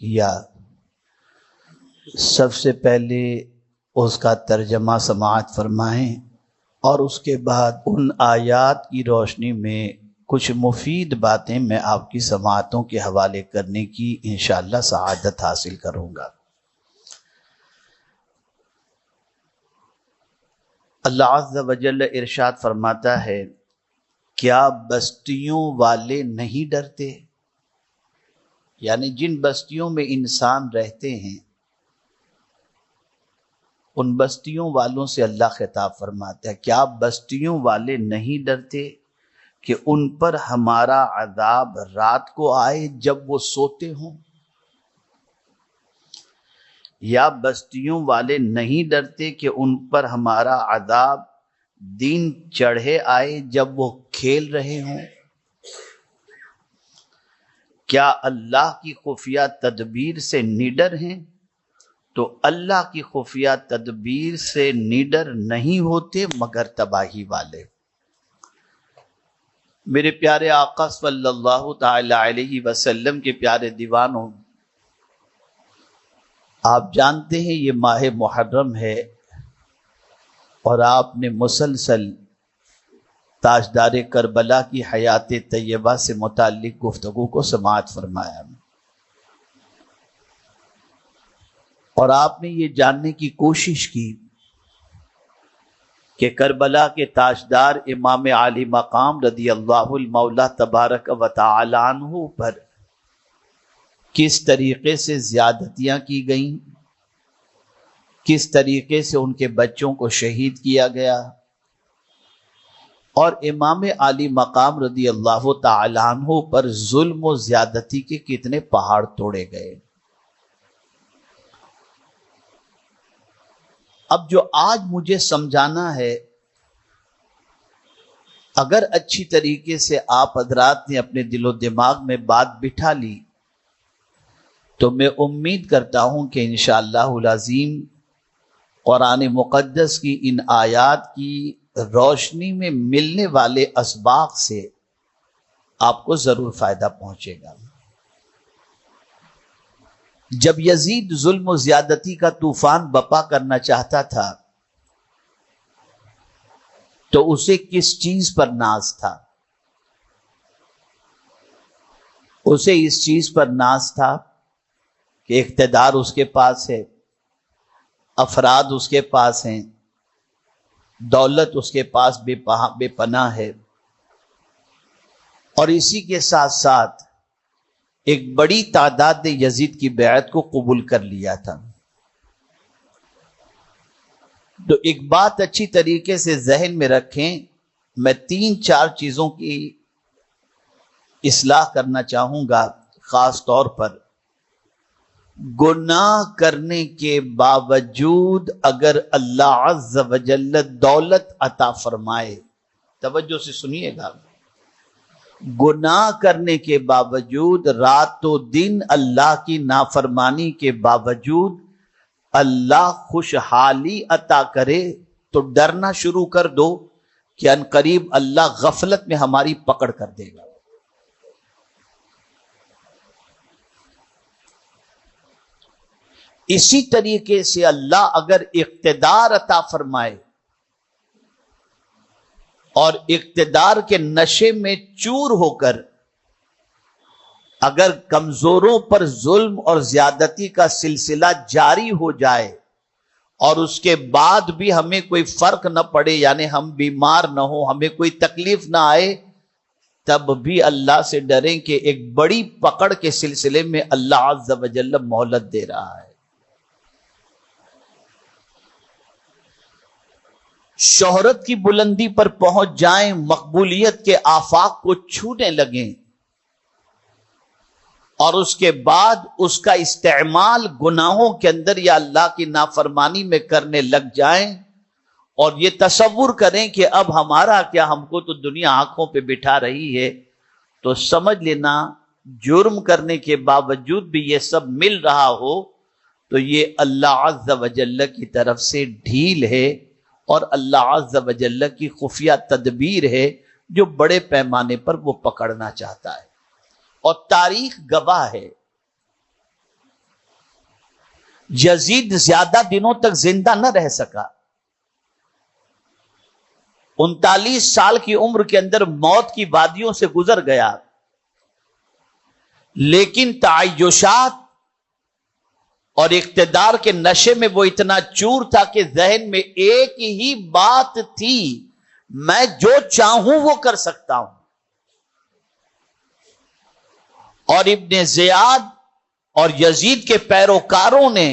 کیا، سب سے پہلے اس کا ترجمہ سماعت فرمائیں اور اس کے بعد ان آیات کی روشنی میں کچھ مفید باتیں میں آپ کی سماعتوں کے حوالے کرنے کی انشاءاللہ سعادت حاصل کروں گا۔ اللہ عز و جل ارشاد فرماتا ہے، کیا بستیوں والے نہیں ڈرتے؟ یعنی جن بستیوں میں انسان رہتے ہیں ان بستیوں والوں سے اللہ خطاب فرماتا ہے، کیا بستیوں والے نہیں ڈرتے کہ ان پر ہمارا عذاب رات کو آئے جب وہ سوتے ہوں؟ یا بستیوں والے نہیں ڈرتے کہ ان پر ہمارا عذاب دن چڑھے آئے جب وہ کھیل رہے ہوں؟ کیا اللہ کی خفیہ تدبیر سے نڈر ہیں؟ تو اللہ کی خفیہ تدبیر سے نڈر نہیں ہوتے مگر تباہی والے۔ میرے پیارے آقا صلی اللہ تعالی علیہ وسلم کے پیارے دیوانوں، آپ جانتے ہیں یہ ماہ محرم ہے اور آپ نے مسلسل تاجدار کربلا کی حیات طیبہ سے متعلق گفتگو کو سماعت فرمایا، اور آپ نے یہ جاننے کی کوشش کی کہ کربلا کے تاجدار امام عالی مقام رضی اللہ المولا تبارک و تعالی عنہ پر کس طریقے سے زیادتیاں کی گئیں، کس طریقے سے ان کے بچوں کو شہید کیا گیا، اور امام عالی مقام رضی اللہ تعالی عنہ پر ظلم و زیادتی کے کتنے پہاڑ توڑے گئے۔ اب جو آج مجھے سمجھانا ہے، اگر اچھی طریقے سے آپ حضرات نے اپنے دل و دماغ میں بات بٹھا لی تو میں امید کرتا ہوں کہ انشاءاللہ العظیم قرآن مقدس کی ان آیات کی روشنی میں ملنے والے اسباق سے آپ کو ضرور فائدہ پہنچے گا۔ جب یزید ظلم و زیادتی کا طوفان بپا کرنا چاہتا تھا تو اسے کس چیز پر ناز تھا؟ اسے اس چیز پر ناز تھا کہ اقتدار اس کے پاس ہے، افراد اس کے پاس ہیں، دولت اس کے پاس بے پناہ ہے، اور اسی کے ساتھ ساتھ ایک بڑی تعداد نے یزید کی بیعت کو قبول کر لیا تھا۔ تو ایک بات اچھی طریقے سے ذہن میں رکھیں، میں 3-4 چیزوں کی اصلاح کرنا چاہوں گا۔ خاص طور پر گناہ کرنے کے باوجود اگر اللہ عز و جل دولت عطا فرمائے، توجہ سے سنیے گا، گناہ کرنے کے باوجود، رات و دن اللہ کی نافرمانی کے باوجود اللہ خوشحالی عطا کرے تو ڈرنا شروع کر دو کہ ان قریب اللہ غفلت میں ہماری پکڑ کر دے گا۔ اسی طریقے سے اللہ اگر اقتدار عطا فرمائے اور اقتدار کے نشے میں چور ہو کر اگر کمزوروں پر ظلم اور زیادتی کا سلسلہ جاری ہو جائے اور اس کے بعد بھی ہمیں کوئی فرق نہ پڑے، یعنی ہم بیمار نہ ہوں، ہمیں کوئی تکلیف نہ آئے، تب بھی اللہ سے ڈریں کہ ایک بڑی پکڑ کے سلسلے میں اللہ عز و جل مہلت دے رہا ہے۔ شہرت کی بلندی پر پہنچ جائیں، مقبولیت کے آفاق کو چھونے لگیں، اور اس کے بعد اس کا استعمال گناہوں کے اندر یا اللہ کی نافرمانی میں کرنے لگ جائیں، اور یہ تصور کریں کہ اب ہمارا کیا، ہم کو تو دنیا آنکھوں پہ بٹھا رہی ہے، تو سمجھ لینا جرم کرنے کے باوجود بھی یہ سب مل رہا ہو تو یہ اللہ عز و جل کی طرف سے ڈھیل ہے، اور اللہ عز و جل کی خفیہ تدبیر ہے جو بڑے پیمانے پر وہ پکڑنا چاہتا ہے۔ اور تاریخ گواہ ہے یزید زیادہ دنوں تک زندہ نہ رہ سکا. 39 سال کی عمر کے اندر موت کی وادیوں سے گزر گیا. لیکن تعیشات اور اقتدار کے نشے میں وہ اتنا چور تھا کہ ذہن میں ایک ہی بات تھی، میں جو چاہوں وہ کر سکتا ہوں. اور ابن زیاد اور یزید کے پیروکاروں نے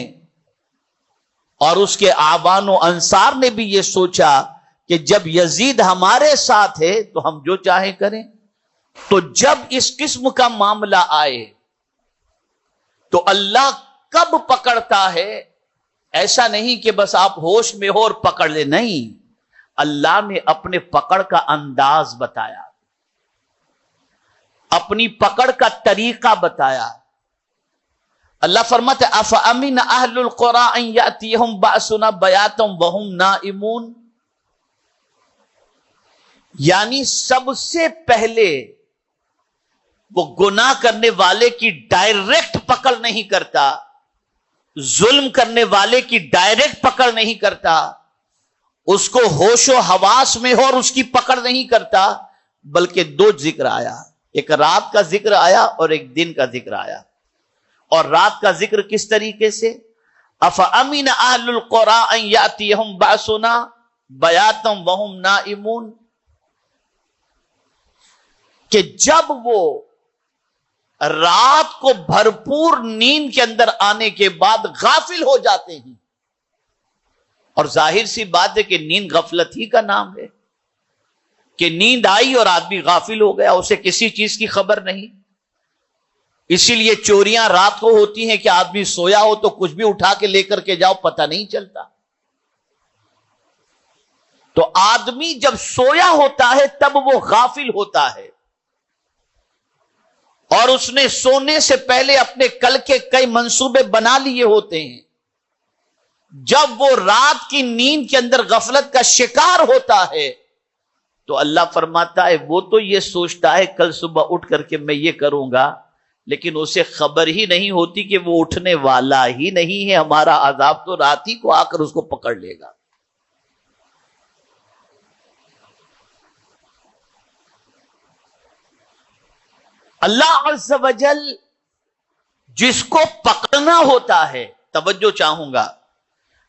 اور اس کے اعوان و انصار نے بھی یہ سوچا کہ جب یزید ہمارے ساتھ ہے تو ہم جو چاہیں کریں. تو جب اس قسم کا معاملہ آئے تو اللہ کب پکڑتا ہے، ایسا نہیں کہ بس آپ ہوش میں ہو اور پکڑ لیں، نہیں، اللہ نے اپنے پکڑ کا انداز بتایا، اپنی پکڑ کا طریقہ بتایا. اللہ فرماتے افامن اہل القری ان یاتیہم باسنا بیاتا وہم نائمون، یعنی سب سے پہلے وہ گناہ کرنے والے کی ڈائریکٹ پکڑ نہیں کرتا، ظلم کرنے والے کی ڈائریکٹ پکڑ نہیں کرتا، اس کو ہوش و حواس میں ہو اور اس کی پکڑ نہیں کرتا، بلکہ دو ذکر آیا، ایک رات کا ذکر آیا اور ایک دن کا ذکر آیا. اور رات کا ذکر کس طریقے سے؟ افامن اہل القری ان یاتیہم باسنا بیاتا وہم نائمون، کہ جب وہ رات کو بھرپور نیند کے اندر آنے کے بعد غافل ہو جاتے ہیں. اور ظاہر سی بات ہے کہ نیند غفلت ہی کا نام ہے، کہ نیند آئی اور آدمی غافل ہو گیا، اسے کسی چیز کی خبر نہیں. اسی لیے چوریاں رات کو ہوتی ہیں کہ آدمی سویا ہو تو کچھ بھی اٹھا کے لے کر کے جاؤ، پتہ نہیں چلتا. تو آدمی جب سویا ہوتا ہے تب وہ غافل ہوتا ہے، اور اس نے سونے سے پہلے اپنے کل کے کئی منصوبے بنا لیے ہوتے ہیں. جب وہ رات کی نیند کے اندر غفلت کا شکار ہوتا ہے تو اللہ فرماتا ہے وہ تو یہ سوچتا ہے کل صبح اٹھ کر کے میں یہ کروں گا، لیکن اسے خبر ہی نہیں ہوتی کہ وہ اٹھنے والا ہی نہیں ہے، ہمارا عذاب تو رات ہی کو آ کر اس کو پکڑ لے گا. اللہ عز و جل جس کو پکڑنا ہوتا ہے، توجہ چاہوں گا،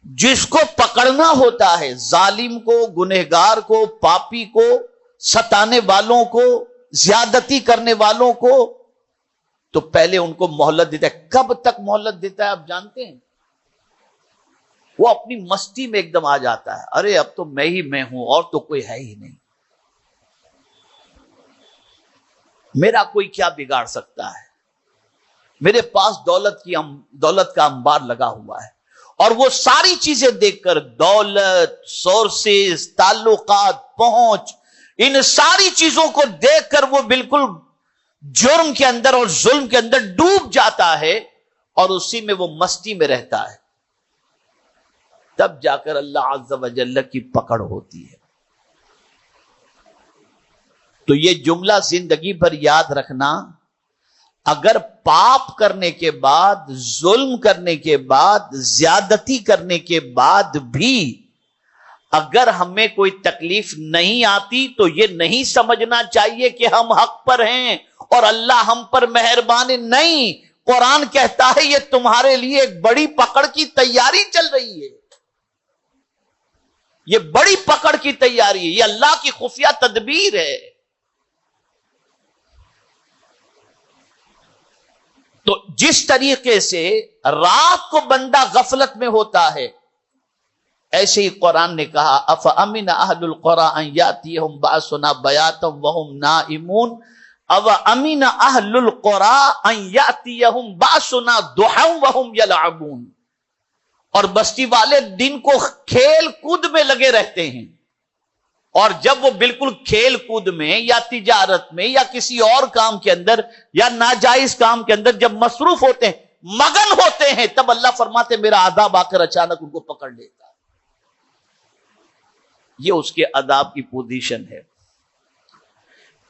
جس کو پکڑنا ہوتا ہے، ظالم کو، گنہگار کو، پاپی کو، ستانے والوں کو، زیادتی کرنے والوں کو، تو پہلے ان کو مہلت دیتا ہے. کب تک مہلت دیتا ہے آپ جانتے ہیں؟ وہ اپنی مستی میں ایک دم آ جاتا ہے، ارے اب تو میں ہی میں ہوں اور تو کوئی ہے ہی نہیں، میرا کوئی کیا بگاڑ سکتا ہے، میرے پاس دولت کا انبار لگا ہوا ہے. اور وہ ساری چیزیں دیکھ کر، دولت، سورسز، تعلقات، پہنچ، ان ساری چیزوں کو دیکھ کر وہ بالکل جرم کے اندر اور ظلم کے اندر ڈوب جاتا ہے اور اسی میں وہ مستی میں رہتا ہے. تب جا کر اللہ عز و جل کی پکڑ ہوتی ہے. تو یہ جملہ زندگی بھر یاد رکھنا، اگر پاپ کرنے کے بعد، ظلم کرنے کے بعد، زیادتی کرنے کے بعد بھی اگر ہمیں کوئی تکلیف نہیں آتی تو یہ نہیں سمجھنا چاہیے کہ ہم حق پر ہیں اور اللہ ہم پر مہربان نہیں. قرآن کہتا ہے یہ تمہارے لیے ایک بڑی پکڑ کی تیاری چل رہی ہے، یہ بڑی پکڑ کی تیاری ہے، یہ اللہ کی خفیہ تدبیر ہے. تو جس طریقے سے رات کو بندہ غفلت میں ہوتا ہے، ایسے ہی قرآن نے کہا افامن اہل القری ان یاتیہم باسنا بیاتا وہم نائمون اوامن اہل القری ان یاتیہم باسنا ضحی وہم یلعبون. اور بستی والے دن کو کھیل کود میں لگے رہتے ہیں، اور جب وہ بالکل کھیل کود میں یا تجارت میں یا کسی اور کام کے اندر یا ناجائز کام کے اندر جب مصروف ہوتے ہیں، مگن ہوتے ہیں، تب اللہ فرماتے میرا عذاب آ کر اچانک ان کو پکڑ لیتا ہے. یہ اس کے عذاب کی پوزیشن ہے.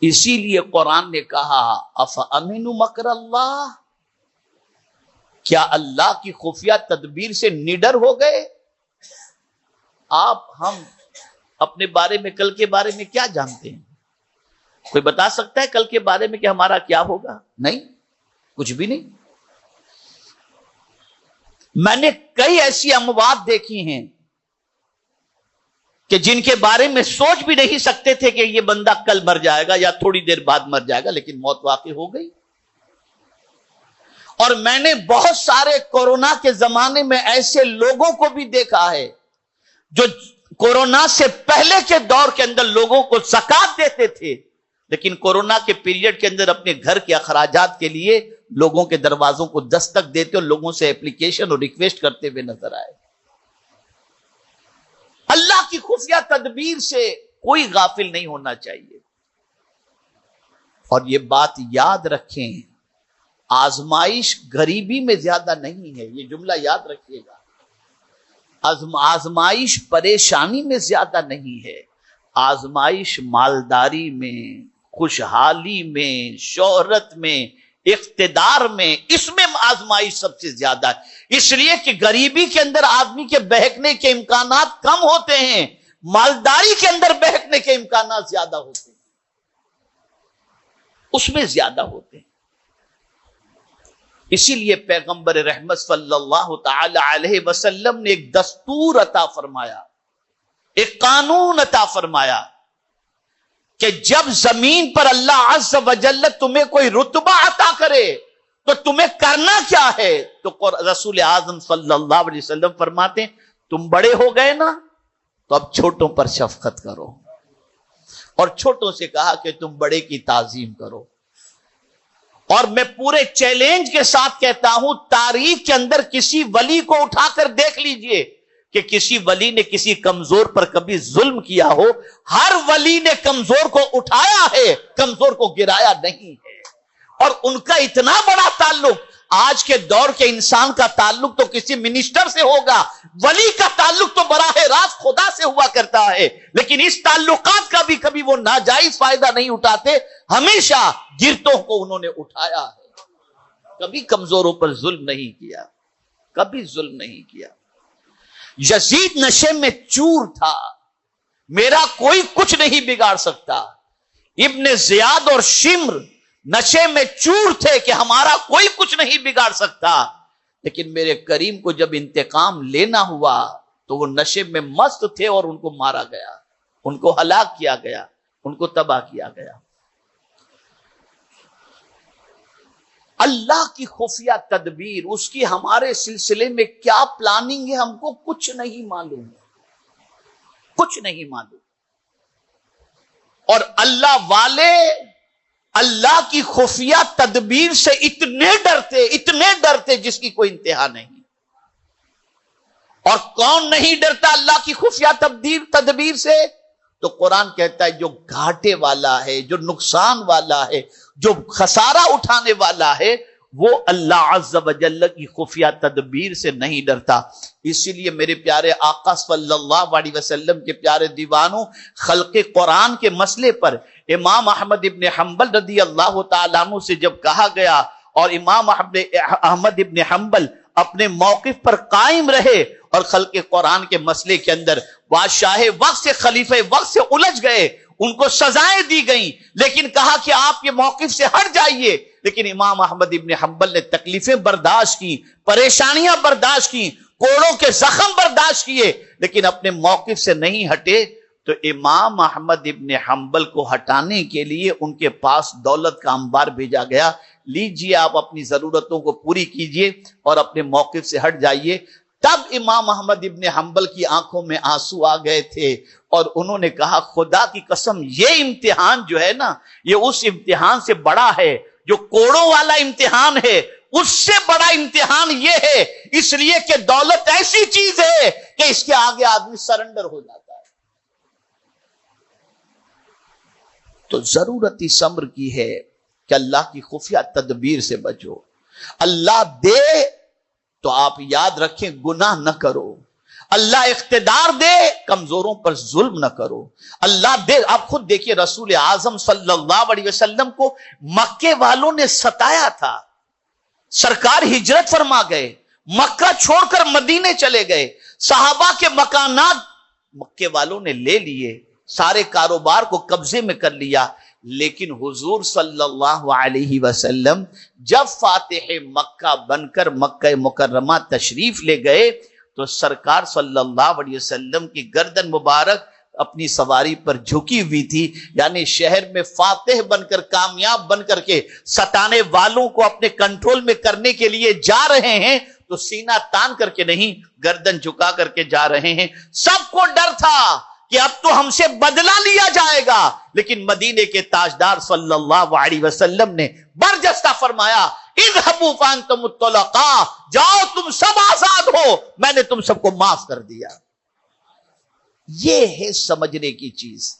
اسی لیے قرآن نے کہا افامنوا مکر اللہ، کیا اللہ کی خفیہ تدبیر سے نڈر ہو گئے؟ آپ ہم اپنے بارے میں، کل کے بارے میں کیا جانتے ہیں؟ کوئی بتا سکتا ہے کل کے بارے میں کہ ہمارا کیا ہوگا؟ نہیں، کچھ بھی نہیں۔ میں نے کئی ایسی اموات دیکھی ہیں کہ جن کے بارے میں سوچ بھی نہیں سکتے تھے کہ یہ بندہ کل مر جائے گا یا تھوڑی دیر بعد مر جائے گا، لیکن موت واقع ہو گئی۔ اور میں نے بہت سارے کورونا کے زمانے میں ایسے لوگوں کو بھی دیکھا ہے جو کورونا سے پہلے کے دور کے اندر لوگوں کو زکات دیتے تھے، لیکن کورونا کے پیریڈ کے اندر اپنے گھر کے اخراجات کے لیے لوگوں کے دروازوں کو دستک دیتے اور لوگوں سے اپلیکیشن اور ریکویسٹ کرتے ہوئے نظر آئے۔ اللہ کی خفیہ تدبیر سے کوئی غافل نہیں ہونا چاہیے۔ اور یہ بات یاد رکھیں، آزمائش غریبی میں زیادہ نہیں ہے، یہ جملہ یاد رکھیے گا۔ آزمائش پریشانی میں زیادہ نہیں ہے، آزمائش مالداری میں، خوشحالی میں، شہرت میں، اقتدار میں، اس میں آزمائش سب سے زیادہ ہے۔ اس لیے کہ غریبی کے اندر آدمی کے بہکنے کے امکانات کم ہوتے ہیں، مالداری کے اندر بہکنے کے امکانات زیادہ ہوتے ہیں، اس میں زیادہ ہوتے ہیں۔ اسی لیے پیغمبر رحمت صلی اللہ تعالی علیہ وسلم نے ایک دستور عطا فرمایا، ایک قانون عطا فرمایا کہ جب زمین پر اللہ عز و جل تمہیں کوئی رتبہ عطا کرے تو تمہیں کرنا کیا ہے؟ تو رسول اعظم صلی اللہ علیہ وسلم فرماتے ہیں تم بڑے ہو گئے نا، تو اب چھوٹوں پر شفقت کرو، اور چھوٹوں سے کہا کہ تم بڑے کی تعظیم کرو۔ اور میں پورے چیلنج کے ساتھ کہتا ہوں، تاریخ کے اندر کسی ولی کو اٹھا کر دیکھ لیجئے کہ کسی ولی نے کسی کمزور پر کبھی ظلم کیا ہو۔ ہر ولی نے کمزور کو اٹھایا ہے، کمزور کو گرایا نہیں ہے۔ اور ان کا اتنا بڑا تعلق، آج کے دور کے انسان کا تعلق تو کسی منسٹر سے ہوگا، ولی کا تعلق تو براہ راست خدا سے ہوا کرتا ہے، لیکن اس تعلقات کا بھی کبھی وہ ناجائز فائدہ نہیں اٹھاتے، ہمیشہ گرتوں کو انہوں نے اٹھایا ہے، کبھی کمزوروں پر ظلم نہیں کیا، کبھی ظلم نہیں کیا۔ یزید نشے میں چور تھا، میرا کوئی کچھ نہیں بگاڑ سکتا۔ ابن زیاد اور شمر نشے میں چور تھے کہ ہمارا کوئی کچھ نہیں بگاڑ سکتا، لیکن میرے کریم کو جب انتقام لینا ہوا تو وہ نشے میں مست تھے اور ان کو مارا گیا، ان کو ہلاک کیا گیا، ان کو تباہ کیا گیا۔ اللہ کی خفیہ تدبیر، اس کی ہمارے سلسلے میں کیا پلاننگ ہے ہم کو کچھ نہیں معلوم، کچھ نہیں معلوم۔ اور اللہ والے اللہ کی خفیہ تدبیر سے اتنے ڈرتے جس کی کوئی انتہا نہیں۔ اور کون نہیں ڈرتا اللہ کی خفیہ تدبیر سے؟ تو قرآن کہتا ہے جو گھاٹے والا ہے، جو نقصان والا ہے، جو خسارہ اٹھانے والا ہے، وہ اللہ عز و جل کی خفیہ تدبیر سے نہیں ڈرتا۔ اسی لیے میرے پیارے آقا صلی اللہ علیہ وسلم کے پیارے دیوانوں، خلق قرآن کے مسئلے پر امام احمد ابن حنبل رضی اللہ تعالیٰ عنہ سے جب کہا گیا اور امام احمد ابن حنبل اپنے موقف پر قائم رہے اور خلق قرآن کے مسئلے کے اندر بادشاہ وقت سے خلیفہ وقت سے الجھ گئے، ان کو سزائیں دی گئیں، لیکن کہا کہ آپ یہ موقف سے ہٹ جائیے، لیکن امام احمد ابن حنبل نے تکلیفیں برداشت کی، پریشانیاں برداشت کی، کوڑوں کے زخم برداشت کیے، لیکن اپنے موقف سے نہیں ہٹے۔ تو امام احمد ابن حنبل کو ہٹانے کے لیے ان کے پاس دولت کا انبار بھیجا گیا، لیجئے آپ اپنی ضرورتوں کو پوری کیجئے اور اپنے موقف سے ہٹ جائیے۔ تب امام احمد ابن حنبل کی آنکھوں میں آنسو آ گئے تھے اور انہوں نے کہا خدا کی قسم یہ امتحان جو ہے نا، یہ اس امتحان سے بڑا ہے جو کوڑوں والا امتحان ہے، اس سے بڑا امتحان یہ ہے، اس لیے کہ دولت ایسی چیز ہے کہ اس کے آگے آدمی سرنڈر ہو جاتا ہے۔ تو ضرورت اس امر کی ہے کہ اللہ کی خفیہ تدبیر سے بچو۔ اللہ دے تو آپ یاد رکھیں گناہ نہ کرو، اللہ اقتدار دے کمزوروں پر ظلم نہ کرو، اللہ دے۔ آپ خود دیکھیے رسول اعظم صلی اللہ علیہ وسلم کو مکے والوں نے ستایا تھا، سرکار ہجرت فرما گئے، مکہ چھوڑ کر مدینے چلے گئے، صحابہ کے مکانات مکے والوں نے لے لیے، سارے کاروبار کو قبضے میں کر لیا، لیکن حضور صلی اللہ علیہ وسلم جب فاتح مکہ بن کر مکہ مکرمہ تشریف لے گئے تو سرکار صلی اللہ علیہ وسلم کی گردن مبارک اپنی سواری پر جھکی ہوئی تھی، یعنی شہر میں فاتح بن کر، کامیاب بن کر کے ستانے والوں کو اپنے کنٹرول میں کرنے کے لیے جا رہے ہیں تو سینہ تان کر کے نہیں، گردن جھکا کر کے جا رہے ہیں۔ سب کو ڈر تھا کہ اب تو ہم سے بدلہ لیا جائے گا، لیکن مدینے کے تاجدار صلی اللہ علیہ وسلم نے برجستہ فرمایا، اذهبوا فانتم الطلقاء، جاؤ تم سب آزاد ہو، میں نے تم سب کو معاف کر دیا۔ یہ ہے سمجھنے کی چیز۔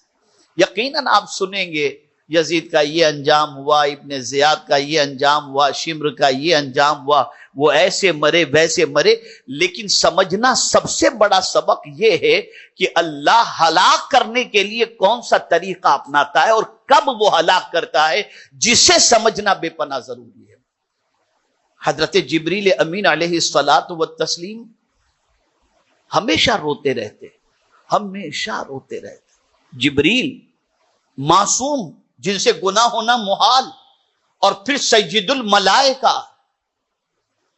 یقیناً آپ سنیں گے یزید کا یہ انجام ہوا، ابن زیاد کا یہ انجام ہوا، شمر کا یہ انجام ہوا، وہ ایسے مرے ویسے مرے، لیکن سمجھنا سب سے بڑا سبق یہ ہے کہ اللہ ہلاک کرنے کے لیے کون سا طریقہ اپناتا ہے اور کب وہ ہلاک کرتا ہے، جسے سمجھنا بے پناہ ضروری ہے۔ حضرت جبریل امین علیہ الصلاۃ والتسلیم ہمیشہ روتے رہتے، ہمیشہ روتے رہتے۔ جبریل معصوم، جن سے گناہ ہونا محال، اور پھر سید الملائکہ،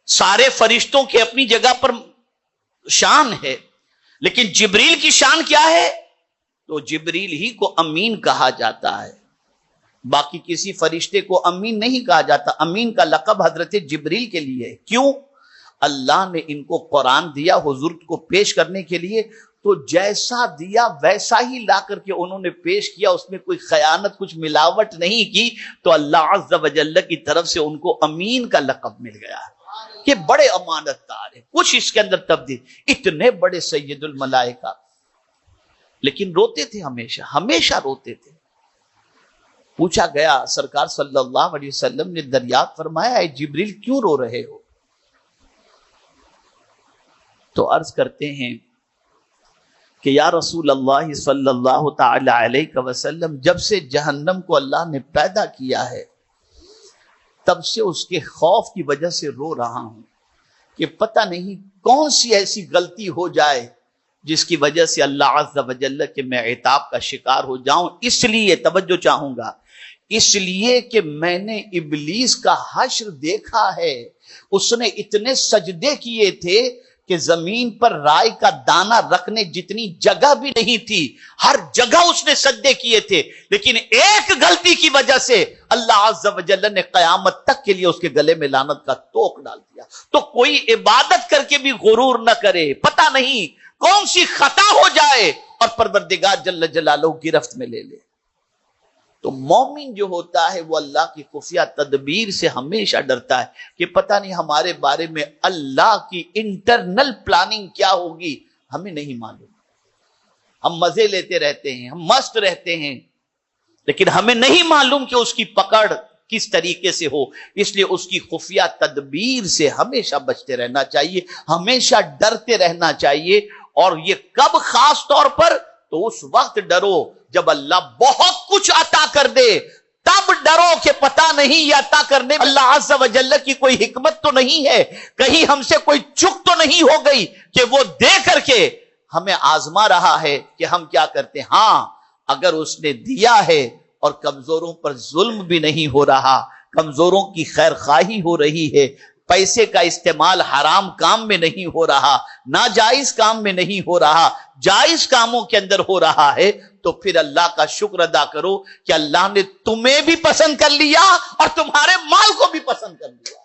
سارے فرشتوں کے اپنی جگہ پر شان ہے، لیکن جبریل کی شان کیا ہے؟ تو جبریل ہی کو امین کہا جاتا ہے، باقی کسی فرشتے کو امین نہیں کہا جاتا۔ امین کا لقب حضرت جبریل کے لیے ہے۔ کیوں؟ اللہ نے ان کو قرآن دیا حضور کو پیش کرنے کے لیے، تو جیسا دیا ویسا ہی لا کر کے انہوں نے پیش کیا، اس میں کوئی خیانت، کچھ ملاوٹ نہیں کی، تو اللہ عز و جل کی طرف سے ان کو امین کا لقب مل گیا کہ بڑے امانت دار ہیں، کچھ اس کے اندر تبدیل، اتنے بڑے سید الملائکہ، لیکن روتے تھے، ہمیشہ ہمیشہ روتے تھے۔ پوچھا گیا، سرکار صلی اللہ علیہ وسلم نے دریافت فرمایا، اے جبریل کیوں رو رہے ہو؟ تو عرض کرتے ہیں کہ یا رسول اللہ صلی اللہ تعالی علیہ وسلم، جب سے جہنم کو اللہ نے پیدا کیا ہے تب سے اس کے خوف کی وجہ سے رو رہا ہوں کہ پتہ نہیں کون سی ایسی غلطی ہو جائے جس کی وجہ سے اللہ عز و جل کے میں عتاب کا شکار ہو جاؤں۔ اس لیے توجہ چاہوں گا، اس لیے کہ میں نے ابلیس کا حشر دیکھا ہے، اس نے اتنے سجدے کیے تھے کہ زمین پر رائے کا دانہ رکھنے جتنی جگہ بھی نہیں تھی، ہر جگہ اس نے سجدے کیے تھے، لیکن ایک غلطی کی وجہ سے اللہ عز و جل نے قیامت تک کے لیے اس کے گلے میں لعنت کا توق ڈال دیا۔ تو کوئی عبادت کر کے بھی غرور نہ کرے، پتہ نہیں کون سی خطا ہو جائے اور پروردگار جل جلالہ گرفت میں لے لے۔ تو مومن جو ہوتا ہے وہ اللہ کی خفیہ تدبیر سے ہمیشہ ڈرتا ہے کہ پتہ نہیں ہمارے بارے میں اللہ کی انٹرنل پلاننگ کیا ہوگی، ہمیں نہیں معلوم۔ ہم مزے لیتے رہتے ہیں، ہم مست رہتے ہیں، لیکن ہمیں نہیں معلوم کہ اس کی پکڑ کس طریقے سے ہو۔ اس لیے اس کی خفیہ تدبیر سے ہمیشہ بچتے رہنا چاہیے، ہمیشہ ڈرتے رہنا چاہیے۔ اور یہ کب خاص طور پر؟ تو اس وقت ڈرو جب اللہ بہت کچھ عطا کر دے، تب ڈرو کہ پتہ نہیں یہ عطا کرنے میں اللہ عز و جل کی کوئی حکمت تو نہیں ہے، کہیں ہم سے کوئی چک تو نہیں ہو گئی کہ وہ دے کر کے ہمیں آزما رہا ہے کہ ہم کیا کرتے ہیں۔ ہاں، اگر اس نے دیا ہے اور کمزوروں پر ظلم بھی نہیں ہو رہا، کمزوروں کی خیر خواہی ہو رہی ہے، پیسے کا استعمال حرام کام میں نہیں ہو رہا، ناجائز کام میں نہیں ہو رہا، جائز کاموں کے اندر ہو رہا ہے، تو پھر اللہ کا شکر ادا کرو کہ اللہ نے تمہیں بھی پسند کر لیا اور تمہارے مال کو بھی پسند کر لیا۔